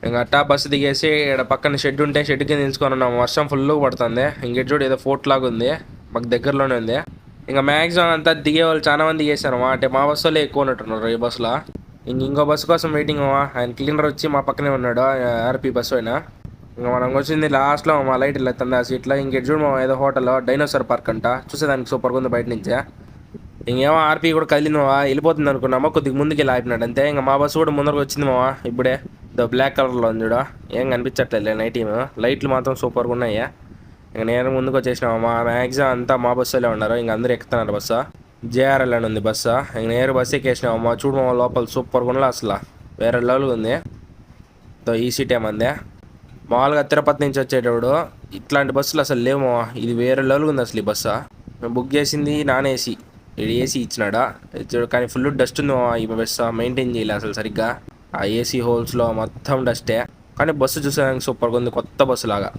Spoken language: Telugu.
ఇంకా అట్టా బస్సు దిగేసి ఇక్కడ పక్కన షెడ్ ఉంటే షెడ్ కింద నిల్చుకొని ఉన్నాము. వర్షం ఫుల్గా పడుతుంది. ఇంక చూడు ఏదో ఫోర్ట్ లాగా ఉంది, మాకు దగ్గరలోనే ఉంది. ఇంకా మ్యాక్సిమం అంతా దిగే వాళ్ళు చాలా మంది దిగేశారు. అంటే మా బస్సు వాళ్ళే ఎక్కువ ఉన్నట్టున్నారు ఈ బస్సులో. ఇంకో బస్సు కోసం వెయిటింగ్. ఆయన క్లీనర్ వచ్చి మా పక్కనే ఉన్నాడు, ఆర్పి బస్సు అయినా. ఇంకా మనం వచ్చింది లాస్ట్లో మా లైట్ ఇలా తందా సీట్లో. ఇంక చూడు మా ఏదో హోటల్ డైనోసార్ పార్క్ అంట, చూసేదానికి సూపర్గా ఉంది బయట నుంచే. ఇంకేమో ఆర్పి కూడా కదిలింది వెళ్ళిపోతుంది అనుకున్నామా, కొద్దిగా ముందుకి వెళ్ళి ఆపినాడు అంతే. ఇంకా మా బస్సు కూడా ముందరకు వచ్చింది ఇప్పుడే. బ్లాక్ కలర్లో ఉంది చూడ, ఏం కనిపించట్లేదు నైట్ టైం. లైట్లు మాత్రం సూపర్గా ఉన్నాయి. ఇంక నేను ముందుకు వచ్చేసినామా. మ్యాక్సిమం అంతా మా బస్సులో ఉన్నారు, ఇంక అందరూ ఎక్కుతున్నారు బస్సు. జేఆర్ఎల్ అని ఉంది బస్సు. ఇంక నేరు బస్సు ఎక్కేసినామా. చూడు లోపల సూపర్గా ఉండలే అసలు, వేరే లెవెల్గా ఉంది. ఈ సీట్ ఏమంది మామూలుగా తిరుపతి నుంచి వచ్చేటప్పుడు ఇట్లాంటి బస్సులు అసలు లేవు. ఇది వేరే లెవెల్గా ఉంది అసలు ఈ బస్సు. మేము బుక్ చేసింది నాన్ ఏసీ, ఇది ఏసీ ఇచ్చినాడా కానీ ఫుల్ డస్ట్ ఉంది ఈ బస్సు. మెయింటైన్ చేయలే అసలు సరిగ్గా. ఆ ఏసీ హోల్స్లో మొత్తం డస్టే. కానీ బస్సు చూసేదానికి సూపర్గా ఉంది, కొత్త బస్సు లాగా.